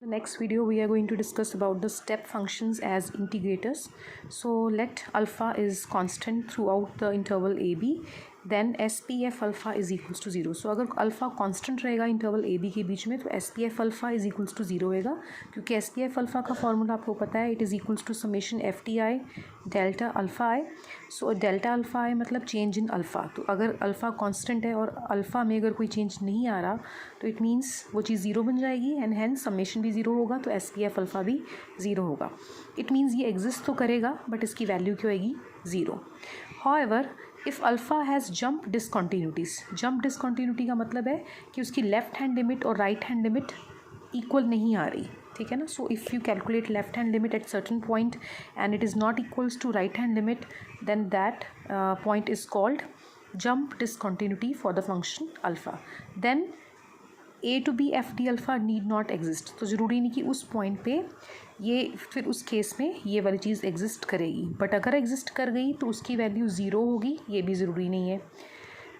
The next video we are going to discuss about the step functions as integrators. So let alpha is constant throughout the interval AB, then SPF alpha is equals to 0. So अगर alpha constant रहेगा interval A B के बीच में तो SPF alpha is equals to 0 होएगा, क्योंकि SPF alpha का formula आपको पता है, it is equals to summation FTI delta alpha I. So delta alpha I मतलब चेंज इन अल्फ़ा. तो अगर अल्फ़ा कांस्टेंट है और अल्फ़ा में अगर कोई चेंज नहीं आ रहा तो इट मीन्स वो चीज़ 0 बन जाएगी एंड हैंस समेशन भी 0 होगा, तो SPF अल्फ़ा भी 0 होगा. इट मीन्स ये एग्जिस्ट तो करेगा बट इसकी वैल्यू क्या होएगी 0. However if alpha has jump discontinuities, jump discontinuity का मतलब है कि उसकी लेफ्ट हैंड लिमिट और राइट हैंड लिमिट इक्वल नहीं आ रही, ठीक है ना. So if you calculate left hand limit at certain point and it is not equals to right hand limit, then that point is called jump discontinuity for the function alpha. Then A to B F D alpha need not exist. तो ज़रूरी नहीं कि उस point पे ये फिर उस case में ये वाली चीज़ एग्जिस्ट करेगी, बट अगर एग्जिस्ट कर गई तो उसकी वैल्यू 0 होगी, ये भी ज़रूरी नहीं है.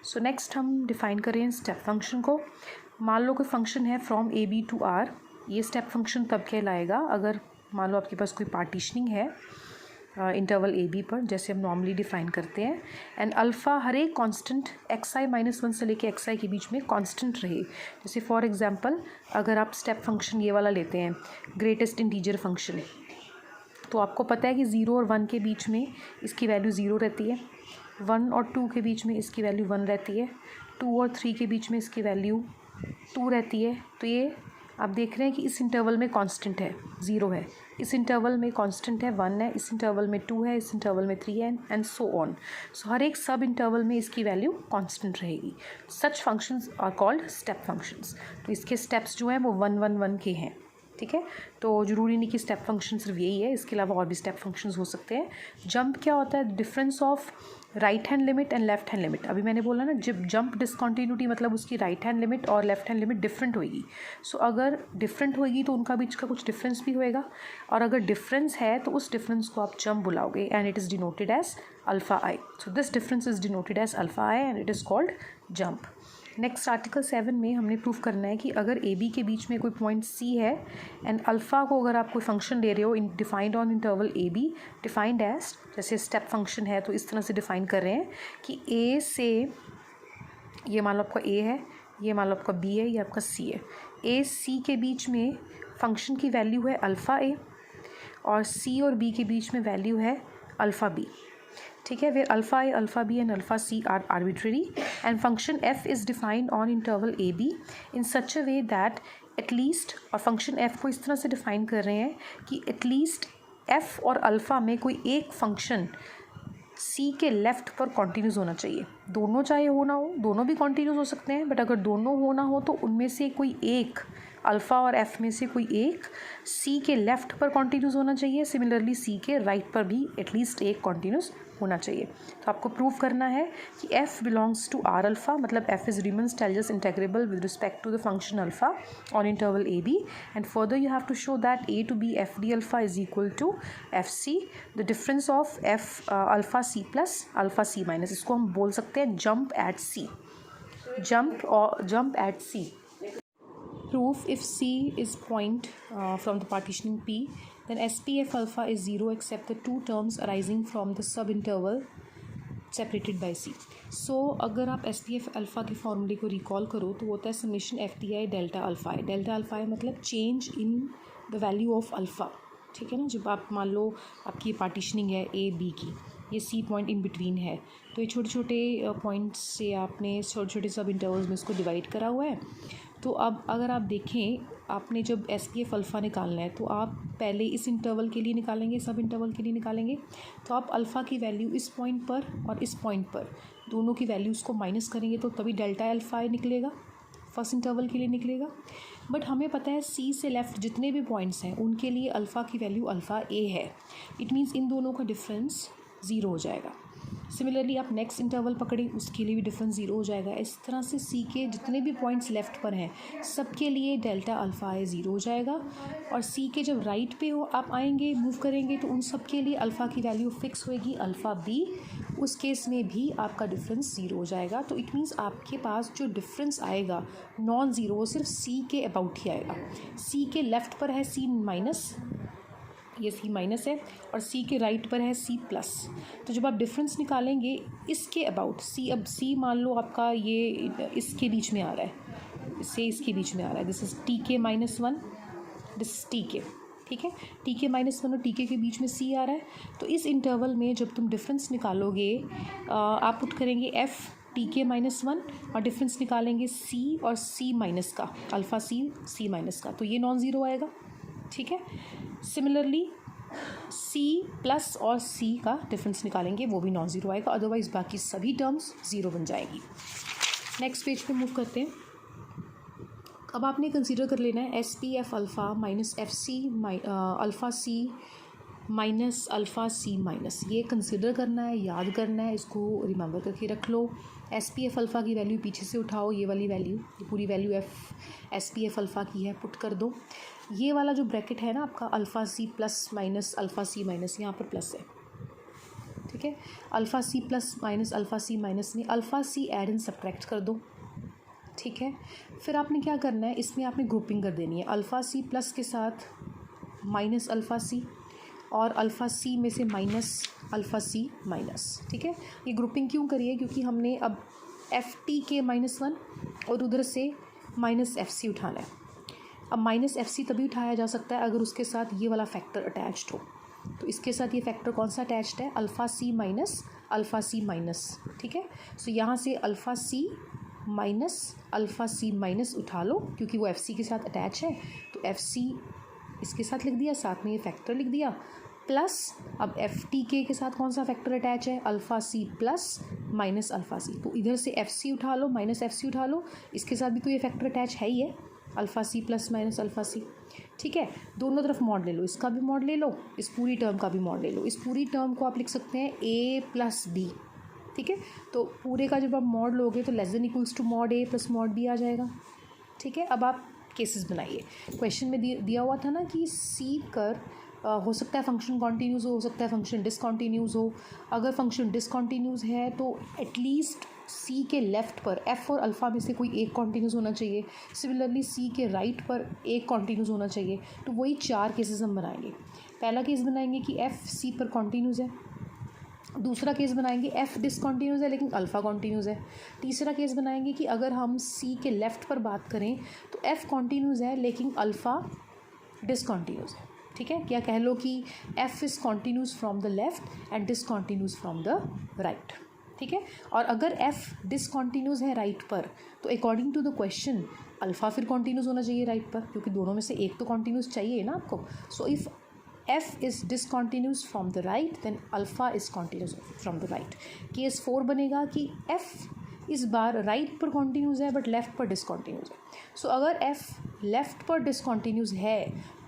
सो नेक्स्ट हम डिफ़ाइन करें स्टेप फंक्शन को. मान लो कोई फंक्शन है from A B to R. ये स्टेप फंक्शन तब कहलाएगा अगर मान लो आपके पास कोई पार्टीशनिंग है इंटरवल ए बी पर, जैसे हम नॉर्मली डिफ़ाइन करते हैं, एंड अल्फ़ा हर एक कॉन्स्टेंट xi-1 से लेके xi के बीच में कॉन्स्टेंट रहे. जैसे फॉर एग्जांपल अगर आप स्टेप फंक्शन ये वाला लेते हैं ग्रेटेस्ट इंटीजर फंक्शन, तो आपको पता है कि 0 और 1 के बीच में इसकी वैल्यू 0 रहती है, 1 और 2 के बीच में इसकी वैल्यू 1 रहती है, 2 और 3 के बीच में इसकी वैल्यू 2 रहती है. तो ये आप देख रहे हैं कि इस इंटरवल में कांस्टेंट है 0 है, इस इंटरवल में कांस्टेंट है 1 है, इस इंटरवल में 2 है, इस इंटरवल में 3 है एंड सो ऑन. सो हर एक सब इंटरवल में इसकी वैल्यू कांस्टेंट रहेगी. Such functions are called step functions. तो इसके स्टेप्स जो हैं वो 1 1 1 के हैं, ठीक है. तो ज़रूरी नहीं कि स्टेप फंक्शन सिर्फ यही है, इसके अलावा और भी स्टेप फंक्शंस हो सकते हैं. जंप क्या होता है? Difference of right hand limit and left hand limit. अभी मैंने बोला ना जब जंप डिसकॉन्टीन्यूटी मतलब उसकी राइट हैंड लिमिट और लेफ्ट हैंड लिमिट डिफरेंट होएगी. सो अगर डिफरेंट होएगी तो उनका बीच का कुछ डिफरेंस भी होएगा, और अगर डिफरेंस है तो उस डिफरेंस को आप जंप बुलाओगे and it is denoted as alpha I. So this difference is denoted as alpha I and it is called jump. Next article 7 में हमने प्रूफ करना है कि अगर ए बी के बीच में कोई पॉइंट सी है एंड अल्फ़ा को अगर आप कोई फंक्शन दे रहे हो in defined on interval A B, defined as जैसे स्टेप फंक्शन है तो इस तरह से डिफाइन कर रहे हैं कि ए से ये मान लो आपका ए है, ये मान लो आपका बी है, ये आपका सी है. ए सी के बीच में फंक्शन की वैल्यू है अल्फ़ा ए और सी और बी के बीच में वैल्यू है अल्फ़ा बी, ठीक है. Where alpha A, alpha B and alpha C are arbitrary and function F is defined on interval A B in such a way that at least, और फंक्शन एफ को इस तरह से डिफाइन कर रहे हैं कि एटलीस्ट एफ और अल्फ़ा में कोई एक फंक्शन सी के लेफ़्ट पर कॉन्टीन्यूस होना चाहिए. दोनों चाहे हो ना हो, दोनों भी कॉन्टीन्यूस हो सकते हैं, बट अगर दोनों हो ना हो तो उनमें से कोई एक, अल्फ़ा और एफ में से कोई एक सी के लेफ़्ट पर कॉन्टीन्यूस होना चाहिए. सिमिलरली सी के राइट पर भी एटलीस्ट एक कॉन्टीन्यूस होना चाहिए. तो आपको प्रूव करना है कि f belongs to R alpha, मतलब f is Riemann Stieltjes integrable with respect to the function alpha on interval A B. And further you have to show that a to B F D alpha is equal to F C, the difference of f alpha C plus alpha C minus. इसको हम बोल सकते हैं jump at C, jump at C. Proof: if C is point from the partitioning P, then SPF alpha is 0 except the two terms arising from the subinterval separated by C. So अगर आप SPF alpha के फॉर्मूले को recall करो तो होता है summation FTI delta alpha I. Delta alpha I मतलब change in the value of alpha, ठीक है ना. जब आप मान लो आपकी पार्टीशनिंग है ए बी की, ये सी पॉइंट इन बिटवीन है, तो ये छोटे छोटे पॉइंट्स से आपने छोटे छोटे सब इंटरवल्स में इसको डिवाइड करा हुआ है. तो अब अगर आप देखें, आपने जब SPF अल्फ़ा निकालना है तो आप पहले इस इंटरवल के लिए निकालेंगे, सब इंटरवल के लिए निकालेंगे. तो आप अल्फ़ा की वैल्यू इस पॉइंट पर और इस पॉइंट पर दोनों की वैल्यूज़ को माइनस करेंगे तो तभी डेल्टा अल्फ़ा निकलेगा, फर्स्ट इंटरवल के लिए निकलेगा. बट हमें पता है सी से लेफ़्ट जितने भी पॉइंट्स हैं उनके लिए अल्फ़ा की वैल्यू अल्फ़ा ए है. इट मीन्स इन दोनों का डिफरेंस 0 हो जाएगा. सिमिलरली आप नेक्स्ट इंटरवल पकड़ें, उसके लिए भी डिफरेंस 0 हो जाएगा। इस तरह से सी के जितने भी पॉइंट्स लेफ़्ट पर हैं सबके लिए डेल्टा अल्फ़ा आई 0 हो जाएगा, और सी के जब राइट पे हो आप आएंगे मूव करेंगे तो उन सब के लिए अल्फ़ा की वैल्यू फिक्स होएगी अल्फ़ा बी, उस केस में भी आपका डिफरेंस 0 हो जाएगा। तो इट मीन्स आपके पास जो डिफरेंस आएगा नॉन ज़ीरो वो सिर्फ सी के अबाउट ही आएगा। सी के लेफ़्ट पर है सी माइनस, ये सी माइनस है, और सी के राइट पर है सी प्लस। तो जब आप डिफरेंस निकालेंगे इसके अबाउट सी, अब सी मान लो आपका ये इसके बीच में आ रहा है, इससे इसके बीच में आ रहा है, दिस इज़ टी के minus one, this is T के, ठीक है, टी के माइनस वन और टी के बीच में सी आ रहा है। तो इस इंटरवल में जब तुम डिफरेंस निकालोगे आप पुट करेंगे एफ टी के माइनस वन और डिफरेंस निकालेंगे सी और सी माइनस का, अल्फ़ा सी माइनस का, तो ये नॉन ज़ीरो आएगा, ठीक है। सिमिलरली सी प्लस और सी का डिफरेंस निकालेंगे, वो भी नॉन ज़ीरो आएगा, अदरवाइज़ बाकी सभी टर्म्स ज़ीरो बन जाएगी। नेक्स्ट पेज पे मूव करते हैं। अब आपने कंसीडर कर लेना है S P F alpha minus F C alpha C minus alpha C minus, ये कंसीडर करना है, याद करना है, इसको रिमेंबर करके रख लो। एस पी एफ अल्फ़ा की वैल्यू पीछे से उठाओ, ये वाली वैल्यू, ये पूरी value S P F alpha की है, पुट कर दो। ये वाला जो ब्रैकेट है ना आपका alpha C plus minus alpha C minus, यहाँ पर प्लस है, ठीक है। Alpha C plus minus alpha C minus में alpha C add and subtract कर दो, ठीक है। फिर आपने क्या करना है, इसमें आपने ग्रुपिंग कर देनी है, अल्फ़ा सी प्लस के साथ माइनस अल्फ़ा सी और अल्फ़ा सी में से माइनस अल्फ़ा सी माइनस, ठीक है। ये ग्रुपिंग क्यों करिए, क्योंकि हमने अब एफ टी के माइनस वन और उधर से माइनस एफ सी उठाना है। अब माइनस एफ सी तभी उठाया जा सकता है अगर उसके साथ ये वाला फैक्टर अटैच्ड हो, तो इसके साथ ये फैक्टर कौन सा अटैच्ड है, अल्फ़ा सी माइनस, ठीक है। सो यहाँ से अल्फ़ा सी माइनस उठा लो, क्योंकि वो एफ सी के साथ अटैच है, तो एफ सी इसके साथ लिख दिया, साथ में ये फैक्टर लिख दिया, प्लस अब एफ टी के साथ कौन सा फैक्टर अटैच है, alpha C plus minus alpha C, तो इधर से एफ सी उठा लो, माइनस एफ सी उठा लो, इसके साथ भी तो ये फैक्टर अटैच है ही है, alpha C plus minus alpha C, ठीक है। दोनों तरफ मॉड ले लो, इसका भी मॉड ले लो, इस पूरी टर्म का भी मॉड ले लो। इस पूरी टर्म को आप लिख सकते हैं ए प्लस बी, ठीक है। तो पूरे का जब आप मॉड लोगे तो less than equals to mod A plus mod B आ जाएगा, ठीक है। अब आप केसेस बनाइए, क्वेश्चन में दिया हुआ था ना कि सी कर हो सकता है फंक्शन कॉन्टीन्यूज़ हो सकता है फंक्शन डिसकॉन्टीन्यूज़ हो। अगर फंक्शन डिसकॉन्टीन्यूज़ है तो एटलीस्ट सी के लेफ़्ट पर एफ़ और अल्फ़ा में से कोई एक कॉन्टीन्यूज़ होना चाहिए, सिमिलरली सी के राइट पर एक कॉन्टीन्यूज़ होना चाहिए। तो वही 4 केसेस हम बनाएंगे। पहला केस बनाएंगे कि एफ़ सी पर कॉन्टीन्यूज़ है, दूसरा केस बनाएंगे एफ़ डिसकॉन्टीन्यूज़ है लेकिन अल्फ़ा कॉन्टीन्यूज़ है, तीसरा केस बनाएंगे कि अगर हम सी के लेफ़्ट पर बात करें तो एफ़ कॉन्टीन्यूज़ है लेकिन अल्फ़ा डिसकॉन्टीन्यूज़ है, ठीक है। क्या कह लो कि F is continuous from the left and discontinuous from the right, ठीक है। और अगर एफ़ डिसकॉन्टीन्यूज़ है राइट पर तो according to the question alpha फिर कॉन्टीन्यूज़ होना चाहिए राइट पर, क्योंकि दोनों में से एक तो कॉन्टीन्यूज़ चाहिए ना आपको। So if f is discontinuous from the right then alpha is continuous from the right। Case 4 बनेगा कि f इस बार राइट पर कॉन्टीन्यूज़ है बट लेफ़्ट पर डिसकॉन्टीन्यूज़ है। सो अगर f लेफ़्ट पर डिसकॉन्टीन्यूज़ है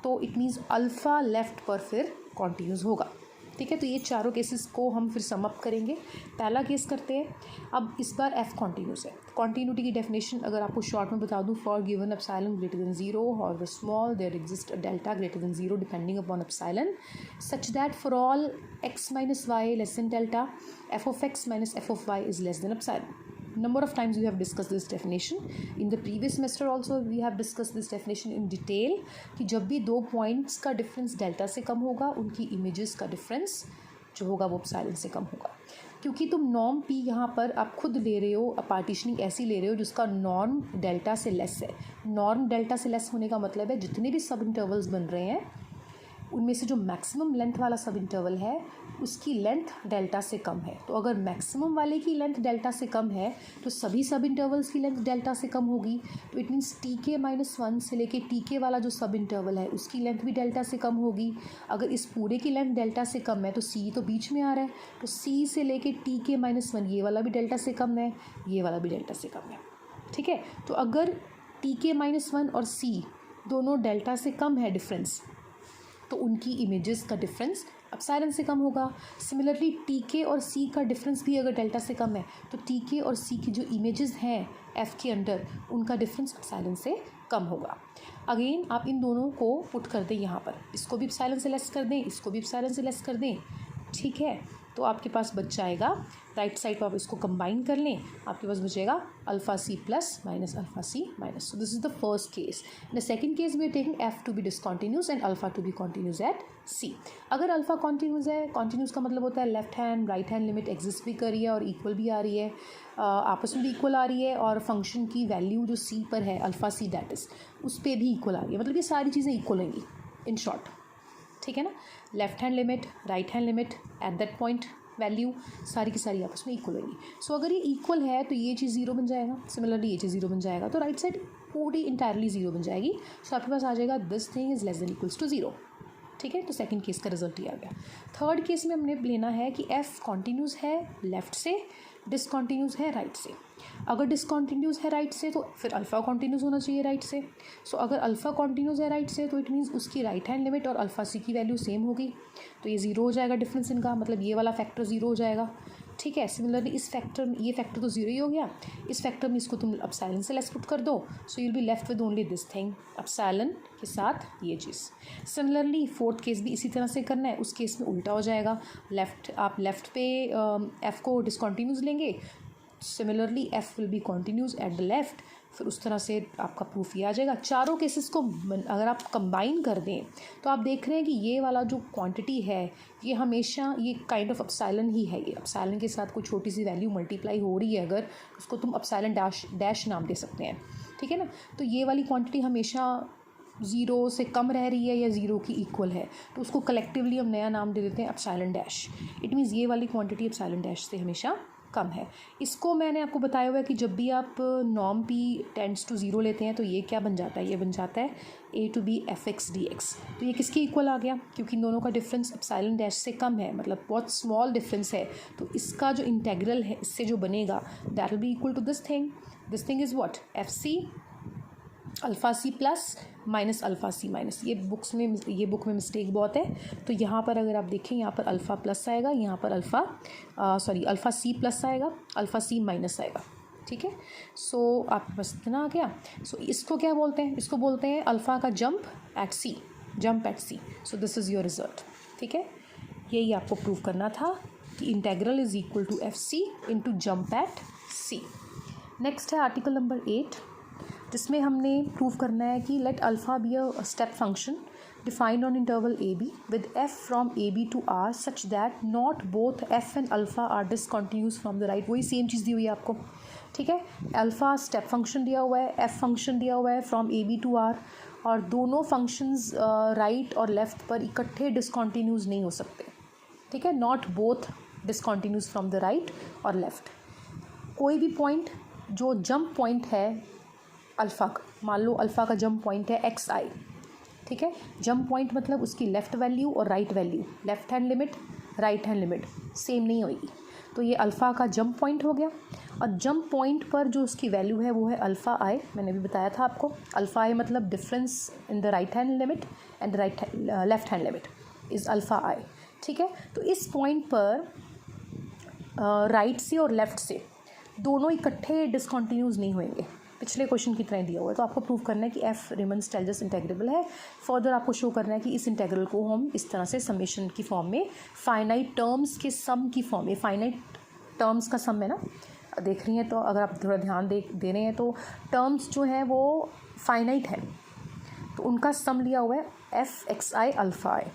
तो इट मीन्स अल्फ़ा लेफ़्ट पर फिर कॉन्टीन्यूज़ होगा, ठीक है। तो ये चारों केसेस को हम फिर सम अप करेंगे। पहला केस करते हैं। अब इस बार f कॉन्टीन्यूस है। कॉन्टीन्यूटी की डेफिनेशन अगर आपको शॉर्ट में बता दूँ, for given epsilon greater than 0 और the small there exist a delta greater than 0 depending upon epsilon such that for all x minus y less than delta f of x minus f of y is less than epsilon. Number of times we have discussed this definition. In the previous semester also we have discussed this definition in detail कि जब भी दो points का difference delta से कम होगा उनकी images का difference जो होगा वो एप्सिलॉन से कम होगा। क्योंकि तुम नॉर्म पी यहाँ पर आप खुद ले रहे हो, पार्टीशनिंग ऐसी ले रहे हो जिसका नॉर्म डेल्टा से लेस है। नॉर्म डेल्टा से लेस होने का मतलब है जितने भी सब इंटरवल्स बन रहे हैं उनमें से जो मैक्सिमम लेंथ वाला सब इंटरवल है उसकी लेंथ डेल्टा से कम है। तो अगर मैक्सिमम वाले की लेंथ डेल्टा से कम है तो सभी सब इंटरवल्स की लेंथ डेल्टा से कम होगी। तो इट मीन्स टी के माइनस वन से लेके टी के वाला जो सब इंटरवल है उसकी लेंथ भी डेल्टा से कम होगी। अगर इस पूरे की लेंथ डेल्टा से कम है तो सी तो बीच में आ रहा है, तो सी से लेके टी के माइनस वन ये वाला भी डेल्टा से कम है, ये वाला भी डेल्टा से कम है, ठीक है। तो अगर टी के माइनस वन और सी दोनों डेल्टा से कम है डिफरेंस तो उनकी इमेजेस का डिफरेंस एप्सिलॉन से कम होगा। सिमिलरली टी के और सी का डिफरेंस भी अगर डेल्टा से कम है तो टी के और सी की जो इमेजेस हैं एफ के अंडर उनका डिफरेंस एप्सिलॉन से कम होगा। अगेन आप इन दोनों को पुट कर दें यहाँ पर, इसको भी एप्सिलॉन से लेस कर दें, इसको भी एप्सिलॉन से लेस कर दें, ठीक है। तो आपके पास बच जाएगा राइट साइड पर, आप इसको कंबाइन कर लें, आपके पास बचेगा alpha C plus minus alpha C minus. So this is the first case. In the second case we are taking F to be discontinuous and alpha to be continuous at C. अगर alpha continuous है, continuous का मतलब होता है left hand right hand limit exist भी कर रही है और इक्वल भी आ रही है, आपस में भी इक्वल आ रही है, और फंक्शन की वैल्यू जो सी पर है अल्फ़ा सी दैट इज़ उस पर भी इक्वल आ रही है, मतलब ये सारी चीज़ें इक्वल होंगी इन शॉर्ट, ठीक है ना। Left hand limit right hand limit at that point value सारी की सारी आपस में इक्वल होगी। सो अगर ये इक्वल है तो ये चीज़ ज़ीरो बन जाएगा, सिमिलरली ये चीज़ ज़ीरो बन जाएगा, तो राइट साइड पूरी इंटायरली ज़ीरो बन जाएगी। सो आपके पास आ जाएगा this thing is less than equals to zero, ठीक है। तो सेकंड केस का रिजल्ट ये आ गया। थर्ड केस में हमने लेना है कि एफ कॉन्टिन्यूस है लेफ्ट से, डिसकॉन्टिन्यूस है राइट से। अगर डिसकॉन्टिन्यूस है राइट से तो फिर अल्फ़ा कॉन्टिन्यूस होना चाहिए राइट से। सो अगर अल्फ़ा कॉन्टिन्यूस है राइट से तो इट मीन्स उसकी राइट हैंड लिमिट और अल्फ़ा सी की वैल्यू सेम होगी, तो ये ज़ीरो हो जाएगा डिफरेंस इनका, मतलब ये वाला फैक्टर ज़ीरो हो जाएगा, ठीक है। सिमिलरली इस फैक्टर में ये फैक्टर तो ज़ीरो ही हो गया, इस फैक्टर में इसको तुम एप्सिलॉन से लेस पुट कर दो, so you will be left with only this thing epsilon के साथ ये चीज़। सिमिलरली फोर्थ केस भी इसी तरह से करना है, उस केस में उल्टा हो जाएगा, आप लेफ्ट पे एफ़ को डिसकॉन्टिन्यूस लेंगे, similarly F will be continuous at the left, फिर उस तरह से आपका प्रूफ ये आ जाएगा। चारों केसेस को अगर आप कंबाइन कर दें तो आप देख रहे हैं कि ये वाला जो क्वांटिटी है ये हमेशा ये काइंड ऑफ एप्सिलॉन ही है, ये एप्सिलॉन के साथ कोई छोटी सी वैल्यू मल्टीप्लाई हो रही है अगर, उसको तुम एप्सिलॉन डैश नाम दे सकते हैं, ठीक है ना। तो ये वाली क्वांटिटी हमेशा ज़ीरो से कम रह रही है या ज़ीरो की इक्वल है, तो उसको कलेक्टिवली हम नया नाम दे देते हैं एप्सिलॉन डैश। इट मीन्स ये वाली क्वांटिटी एप्सिलॉन डैश से हमेशा कम है। इसको मैंने आपको बताया हुआ है कि जब भी आप norm P tends to zero लेते हैं तो ये क्या बन जाता है, ये बन जाता है A to B F X D X. तो ये किसके इक्वल आ गया, क्योंकि इन दोनों का डिफरेंस एप्सिलॉन डैश से कम है, मतलब बहुत स्मॉल डिफरेंस है, तो इसका जो इंटेग्रल है इससे जो बनेगा that will be equal to this thing is what F C alpha C plus minus alpha C minus. ये बुक में मिस्टेक बहुत है, तो यहाँ पर अगर आप देखें यहाँ पर अल्फ़ा प्लस आएगा, यहाँ पर अल्फ़ा सी प्लस आएगा, अल्फ़ा सी माइनस आएगा, ठीक है। सो आपके पास इतना आ गया। सो इसको क्या बोलते हैं, इसको बोलते हैं अल्फ़ा का jump at C. So this is your result, ठीक है। यही आपको प्रूव करना था कि integral is equal to F C into jump at C. Next है आर्टिकल नंबर 8, जिसमें हमने प्रूव करना है कि let alpha be a step function defined on interval A B with F from A B to R such that not both F and alpha are discontinuous from the right. वही same चीज़ दी हुई है आपको, ठीक है। Alpha step function दिया हुआ है, F function दिया हुआ है from A B to R, और दोनों फंक्शंस राइट और लेफ़्ट पर इकट्ठे डिसकॉन्टिन्यूस नहीं हो सकते, ठीक है। Not both discontinuous from the right और लेफ़्ट। कोई भी पॉइंट जो जंप पॉइंट है अल्फ़ा का, मान लो अल्फ़ा का जंप पॉइंट है एक्स आई, ठीक है। जंप पॉइंट मतलब उसकी लेफ़्ट वैल्यू और right value, left hand limit right hand limit same नहीं होगी, तो ये अल्फ़ा का जंप पॉइंट हो गया। और जंप पॉइंट पर जो उसकी वैल्यू है वो है अल्फ़ा आई, मैंने भी बताया था आपको। अल्फ़ा आई मतलब difference in the right hand limit and left hand limit is alpha I, ठीक है। तो इस पॉइंट पर राइट से और लेफ़्ट से दोनों इकट्ठे डिसकॉन्टिन्यूस नहीं होंगे, पिछले क्वेश्चन की तरह दिया हुआ है। तो आपको प्रूव करना है कि एफ रिमन स्टेल्जस इंटेग्रेबल है। फर्दर आपको शो करना है कि इस इंटेग्रल को हम इस तरह से समेशन की फॉर्म में, फाइनाइट टर्म्स के सम की फॉर्म में, फाइनाइट टर्म्स का सम है ना, देख रही हैं तो अगर आप थोड़ा ध्यान दे रहे हैं तो टर्म्स जो हैं वो फाइनाइट है, तो उनका सम लिया हुआ है F X I alpha I,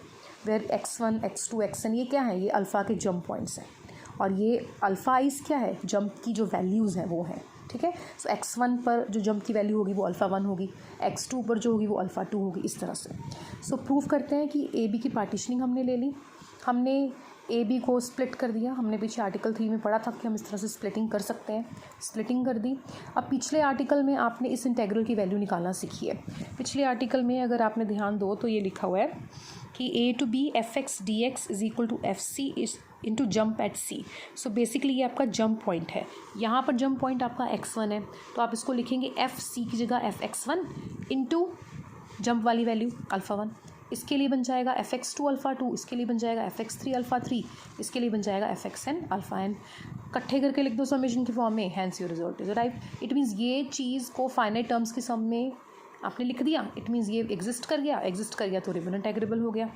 where x1 x2 xn ये क्या है, ये अल्फ़ा के जंप पॉइंट्स हैं, और ये अल्फ़ा आइज़ क्या है, जंप की जो वैल्यूज़ हैं वो हैं, ठीक है। सो x1 पर जो जंप की वैल्यू होगी वो अल्फ़ा 1 होगी, x2 पर जो होगी वो अल्फ़ा 2 होगी, इस तरह से। सो प्रूव करते हैं कि ए बी की पार्टीशनिंग हमने ले ली, हमने ए बी को स्प्लिट कर दिया, हमने पीछे आर्टिकल 3 में पढ़ा था कि हम इस तरह से स्प्लिटिंग कर सकते हैं, स्प्लिटिंग कर दी। अब पिछले आर्टिकल में आपने इस इंटेग्रल की वैल्यू निकालना सीखी है। पिछले आर्टिकल में अगर आपने ध्यान दो तो ये लिखा हुआ है कि A to B F X D X is equal to F C is into jump at C. So basically ये आपका जंप पॉइंट है, यहाँ पर जंप पॉइंट आपका x1 है, तो आप इसको लिखेंगे एफ सी की जगह F x one into jump वाली वैल्यू अल्फ़ा 1, इसके लिए बन जाएगा fx2 अल्फ़ा 2, इसके लिए बन जाएगा fx3 अल्फ़ा 3, इसके लिए बन जाएगा fxn अल्फ़ा n। इकट्ठे करके लिख दो समेशन की फॉर्म में, hence your result is right. It means ये चीज़ को फाइनाइट टर्म्स के सम में आपने लिख दिया, इट मीन्स ये एग्जिस्ट कर गया तो रिबन इंटेग्रेबल हो गया।